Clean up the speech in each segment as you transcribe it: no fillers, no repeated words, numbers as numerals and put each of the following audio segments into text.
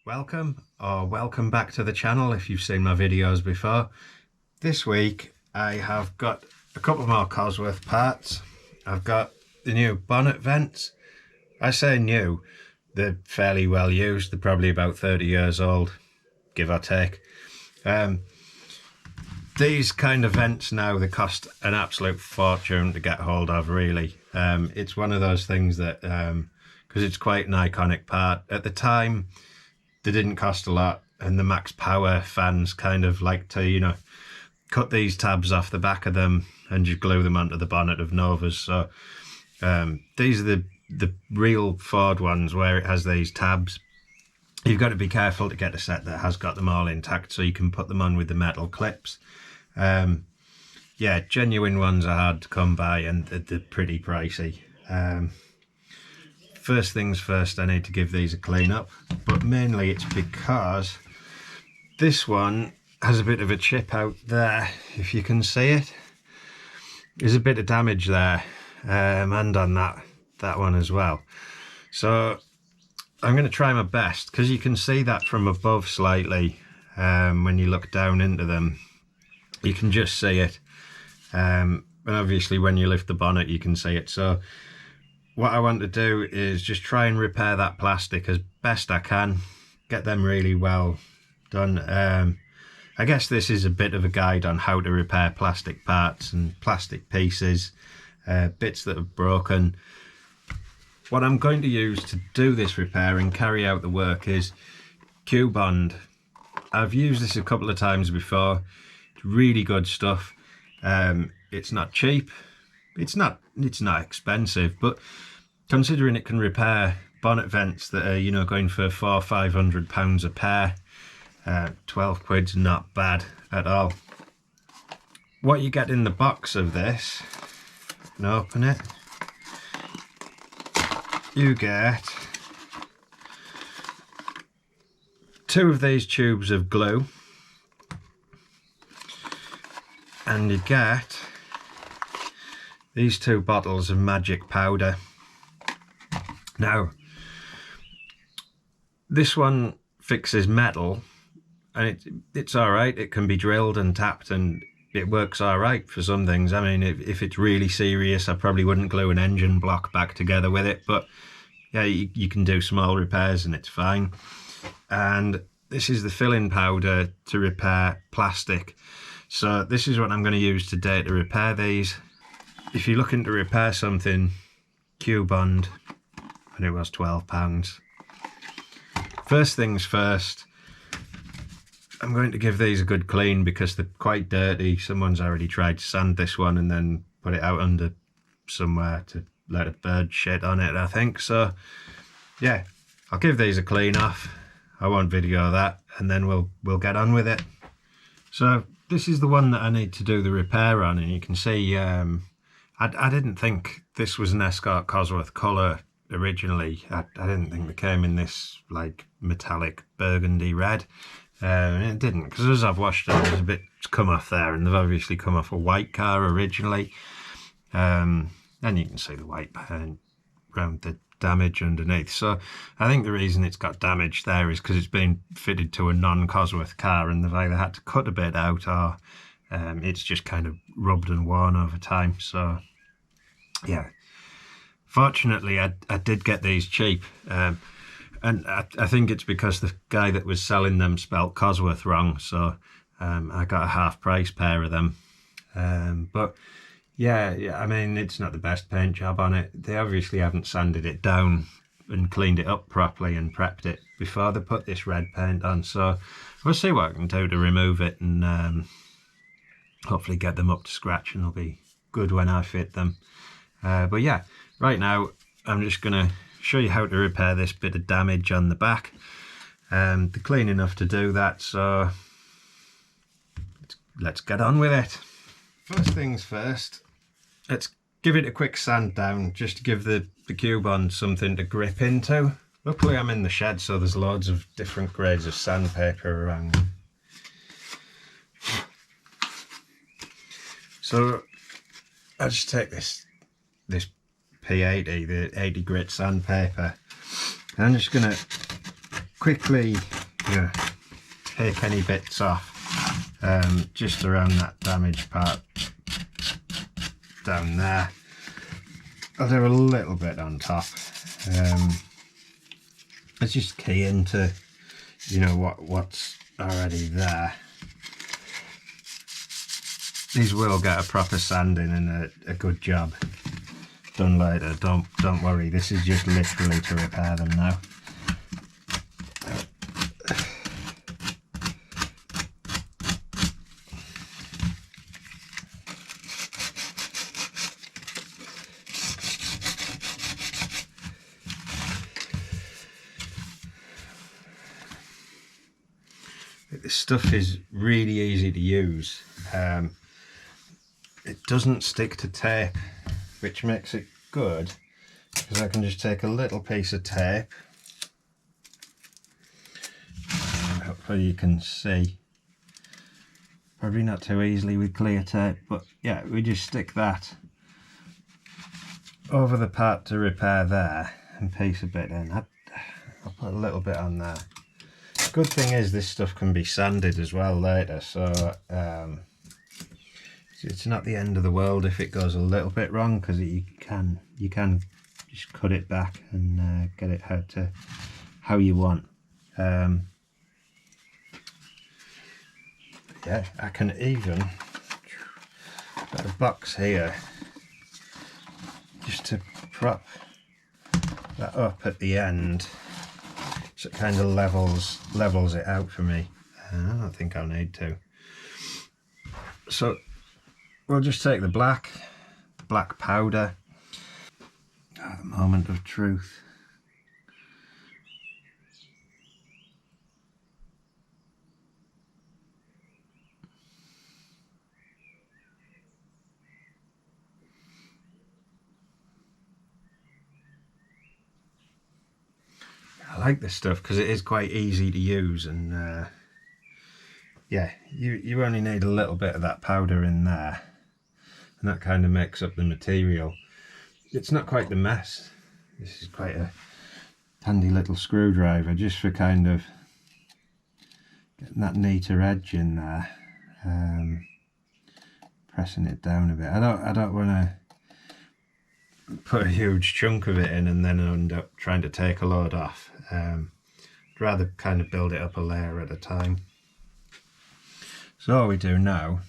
Welcome back to the channel if you've seen my videos before. This week I have got a couple more Cosworth parts. I've got the new bonnet vents. I say new, they're fairly well used. They're probably about 30 years old, give or take. These kind of vents now, they cost an absolute fortune to get hold of, really. It's one of those things that, because it's quite an iconic part. At the time, they didn't cost a lot, and the max power fans kind of like to, cut these tabs off the back of them and just glue them onto the bonnet of Novas. So these are the real Ford ones where it has these tabs. You've got to be careful to get a set that has got them all intact so you can put them on with the metal clips. Yeah, genuine ones are hard to come by and they're pretty pricey. First things first, I need to give these a clean up, but mainly it's because this one has a bit of a chip out there, if you can see it. There's a bit of damage there, and on that one as well. So I'm going to try my best, because you can see that from above slightly. When you look down into them, you can just see it, and obviously when you lift the bonnet you can see it. So what I want to do is just try and repair that plastic as best I can, get them really well done. I guess this is a bit of a guide on how to repair plastic parts and plastic pieces, bits that have broken. What I'm going to use to do this repair and carry out the work is Q-Bond. I've used this a couple of times before. It's really good stuff. It's not cheap. It's not expensive, but considering it can repair bonnet vents that are, going for £400 or £500 a pair, 12 quid's not bad at all. What you get in the box of this, and open it, you get 2 of these tubes of glue, and you get these 2 bottles of magic powder. Now, this one fixes metal, and it's alright. It can be drilled and tapped, and it works alright for some things. I mean, if it's really serious, I probably wouldn't glue an engine block back together with it, but yeah, you can do small repairs and it's fine. And this is the filling powder to repair plastic. So this is what I'm going to use today to repair these. If you're looking to repair something, Q-Bond, and it was £12. First things first, I'm going to give these a good clean because they're quite dirty. Someone's already tried to sand this one and then put it out under somewhere to let a bird shit on it, I think. So yeah, I'll give these a clean off. I won't video that, and then we'll get on with it. So this is the one that I need to do the repair on, and you can see I didn't think this was an Escort Cosworth colour originally. I didn't think they came in this like metallic burgundy red. It didn't, because as I've washed them, there's a bit come off there, and they've obviously come off a white car originally. And you can see the white paint around the damage underneath. So I think the reason it's got damage there is because it's been fitted to a non-Cosworth car, and they've either had to cut a bit out or it's just kind of rubbed and worn over time. So yeah, fortunately I did get these cheap, and I think it's because the guy that was selling them spelt Cosworth wrong, so I got a half price pair of them. But yeah, I mean, it's not the best paint job on it. They obviously haven't sanded it down and cleaned it up properly and prepped it before they put this red paint on. So we'll see what I can do to remove it and hopefully get them up to scratch, and they'll be good when I fit them. But yeah, right now I'm just going to show you how to repair this bit of damage on the back. They're clean enough to do that, so let's get on with it. First things first, let's give it a quick sand down just to give the Q-Bond something to grip into. Luckily I'm in the shed, so there's loads of different grades of sandpaper around. So I'll just take this P80, the 80 grit sandpaper, and I'm just going to quickly Yeah, take any bits off just around that damaged part down there. I'll do a little bit on top. Let's just key into, you know, what's already there. These will get a proper sanding and a good job done later. Don't worry. This is just literally to repair them now. This stuff is really easy to use. It doesn't stick to tape, which makes it good, because I can just take a little piece of tape. Hopefully you can see. Probably not too easily with clear tape, but yeah, we just stick that over the part to repair there and piece a bit in. I'll put a little bit on there. Good thing is this stuff can be sanded as well later, so it's not the end of the world if it goes a little bit wrong, because you can just cut it back and get it how you want. Yeah, I can even put a box here just to prop that up at the end. So it kind of levels it out for me. I don't think I'll need to. So we'll just take the black powder. Oh, the moment of truth. I like this stuff because it is quite easy to use, and yeah, you only need a little bit of that powder in there, and that kind of makes up the material. It's not quite the mess. This is quite a handy little screwdriver just for kind of getting that neater edge in there, pressing it down a bit. I don't want to put a huge chunk of it in and then end up trying to take a load off. I'd rather kind of build it up a layer at a time. So all we do now,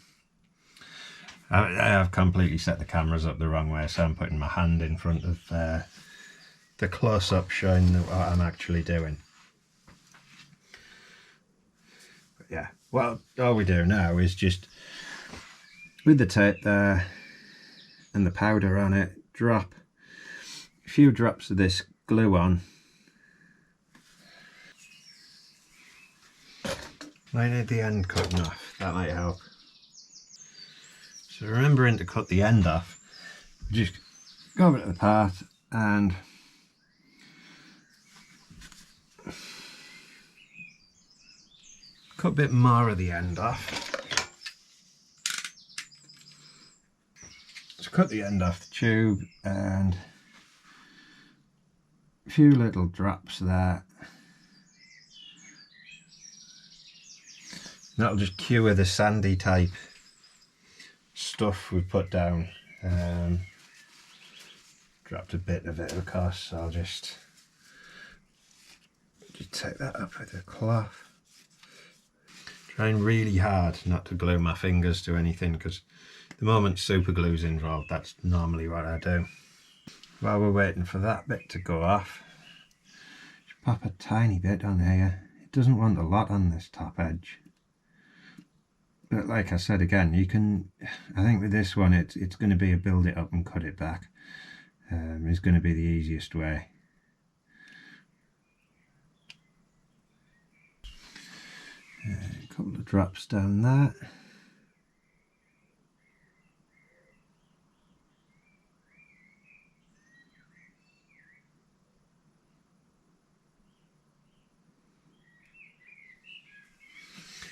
I have completely set the cameras up the wrong way, so I'm putting my hand in front of the close-up showing what I'm actually doing. But yeah, well, all we do now is just, with the tape there and the powder on it, drop a few drops of this glue on. Might need the end cutting off, that might help. So remembering to cut the end off, just go over to the part and cut a bit more of the end off. So cut the end off the tube and a few little drops there. That'll just cure the sandy type stuff we put down. Dropped a bit of it, of course, so I'll just take that up with a cloth. Trying really hard not to glue my fingers to anything, because the moment super glue's involved, that's normally what I do. While we're waiting for that bit to go off, just pop a tiny bit on here. It doesn't want a lot on this top edge. But like I said again, you can, I think with this one it's going to be a build it up and cut it back. It's going to be the easiest way. A couple of drops down that.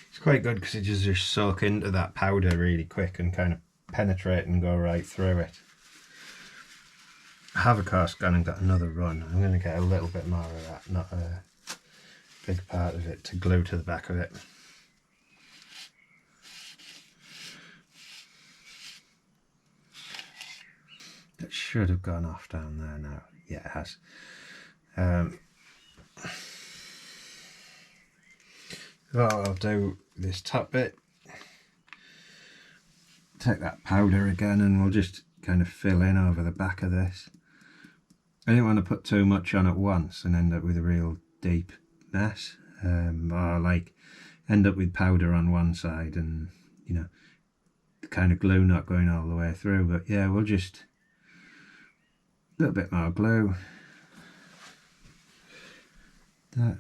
It's quite good because it just soak into that powder really quick and kind of penetrate and go right through it. I have of course gone and got another run. I'm going to get a little bit more of that, not big part of it to glue to the back of it. It should have gone off down there now. Yeah, it has. What I'll do this top bit, take that powder again, and we'll just kind of fill in over the back of this. I didn't want to put too much on at once and end up with a real deep mess, or like end up with powder on one side and, you know, the kind of glue not going all the way through. But yeah, we'll just a little bit more glue. That.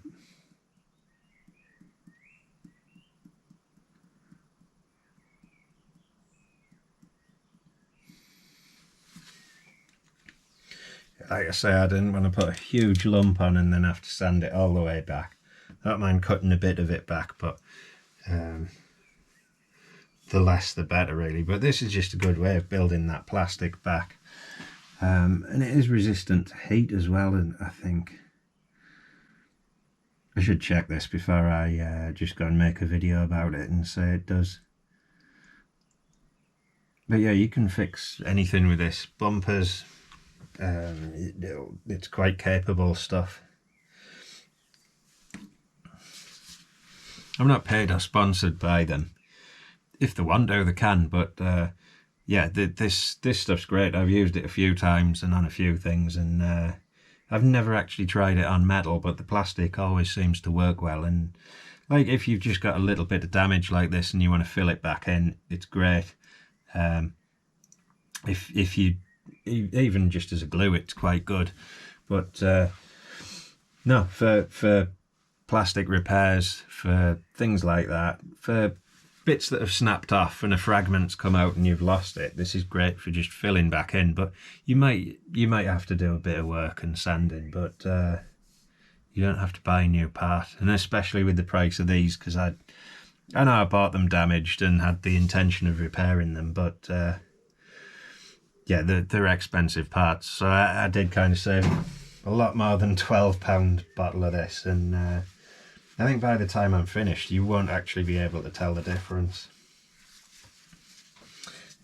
Like I say, I didn't want to put a huge lump on and then have to sand it all the way back. I don't mind cutting a bit of it back, but the less the better really. But this is just a good way of building that plastic back. And it is resistant to heat as well, and I think I should check this before I just go and make a video about it and say it does. But yeah, you can fix anything with this. Bumpers, it's quite capable stuff. I'm not paid or sponsored by them. If they want to, they can, but yeah, this stuff's great. I've used it a few times and on a few things, and I've never actually tried it on metal, but the plastic always seems to work well. And like if you've just got a little bit of damage like this and you want to fill it back in, it's great. If you even just as a glue, it's quite good. But no, for plastic repairs, for things like that, for bits that have snapped off and a fragment's come out and you've lost it, this is great for just filling back in. But you might have to do a bit of work and sanding, but you don't have to buy a new part. And especially with the price of these, because I know I bought them damaged and had the intention of repairing them, but yeah, they're expensive parts. So I did kind of save a lot more than £12 bottle of this, and I think by the time I'm finished, you won't actually be able to tell the difference.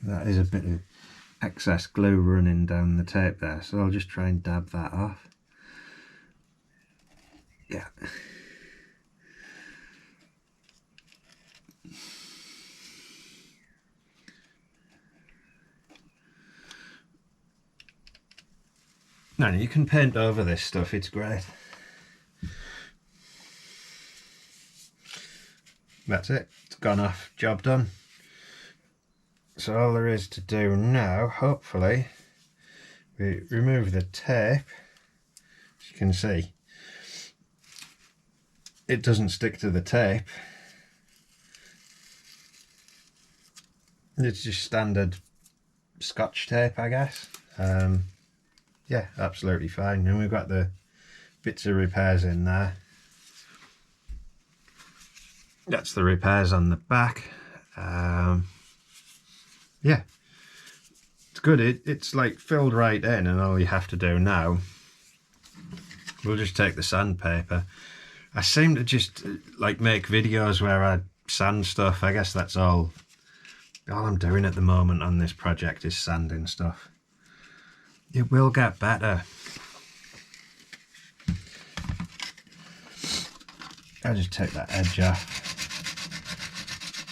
That is a bit of excess glue running down the tape there, so I'll just try and dab that off. Yeah. No, you can paint over this stuff, it's great. That's it, it's gone off, job done. So all there is to do now, hopefully, we remove the tape. As you can see, it doesn't stick to the tape. It's just standard Scotch tape, I guess. Yeah, absolutely fine. And we've got the bits of repairs in there. That's the repairs on the back. Yeah, it's good. It's like filled right in, and all you have to do now, we'll just take the sandpaper. I seem to just like make videos where I sand stuff. I guess that's all I'm doing at the moment on this project is sanding stuff. It will get better. I'll just take that edge off.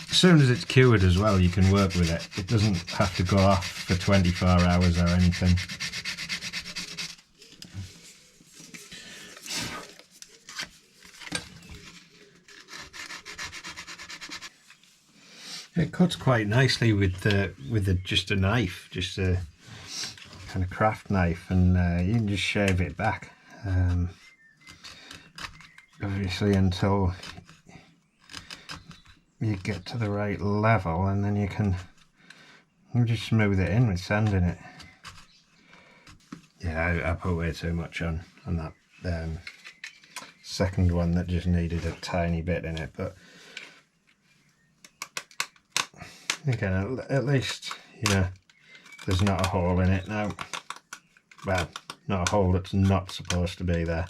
As soon as it's cured as well, you can work with it. It doesn't have to go off for 24 hours or anything. It cuts quite nicely with just a knife, just a kind of craft knife, and you can just shave it back. Obviously until you get to the right level, and then you just smooth it in with sand in it. Yeah, I put way too much on that second one that just needed a tiny bit in it, but again, at least, you know, there's not a hole in it now. Well, not a hole that's not supposed to be there.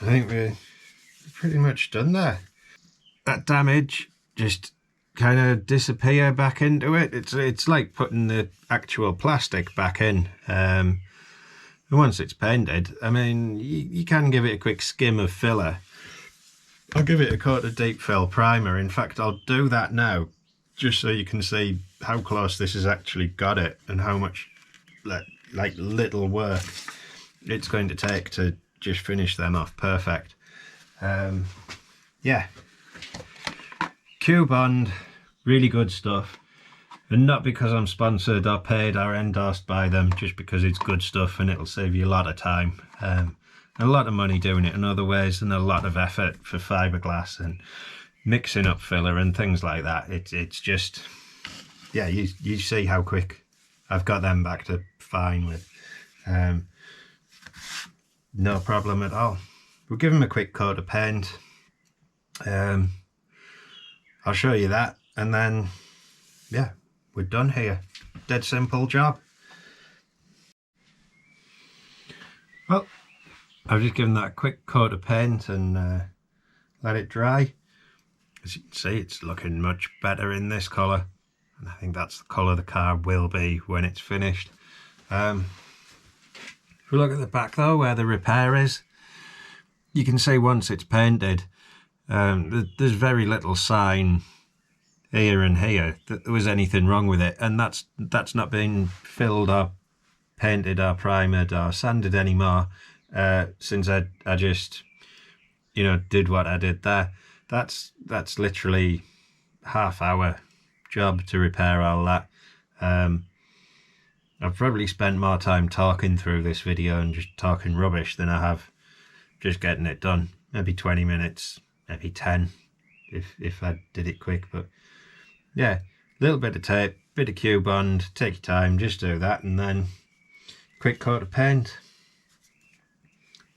think we're pretty much done there. That damage just kind of disappear back into it. It's like putting the actual plastic back in. And once it's painted, I mean, you can give it a quick skim of filler. I'll give it a coat of deep fill primer. In fact, I'll do that now, just so you can see how close this has actually got it and how much like little work it's going to take to just finish them off perfect. Yeah, Q-Bond, really good stuff, and not because I'm sponsored or paid or endorsed by them, just because it's good stuff and it'll save you a lot of time and a lot of money doing it in other ways, and a lot of effort for fiberglass and mixing up filler and things like that. It's just, yeah, you see how quick I've got them back to fine with. No problem at all. We'll give them a quick coat of paint. I'll show you that, and then yeah, we're done here. Dead simple job. Well, I've just given that a quick coat of paint and let it dry. As you can see, it's looking much better in this colour, and I think that's the colour the car will be when it's finished. If we look at the back though, where the repair is, you can see once it's painted, there's very little sign here and here that there was anything wrong with it, and that's not been filled or painted or primered or sanded anymore since I just, you know, did what I did there. That's literally half-hour job to repair all that. I've probably spent more time talking through this video and just talking rubbish than I have just getting it done. Maybe 20 minutes, maybe 10 if I did it quick. But yeah, a little bit of tape, bit of Q-Bond, take your time, just do that, and then quick coat of paint.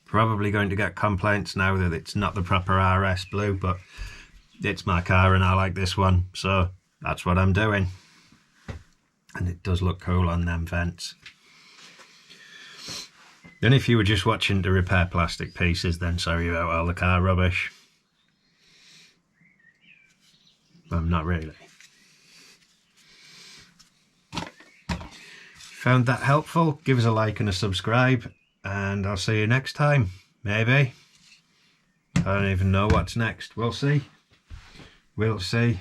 Probably going to get complaints now that it's not the proper RS blue, but it's my car and I like this one, so that's what I'm doing. And it does look cool on them vents. And if you were just watching to repair plastic pieces, then sorry about all the car rubbish. I'm not really. Found that helpful? Give us a like and a subscribe, and I'll see you next time. Maybe. I don't even know what's next. We'll see. We'll see.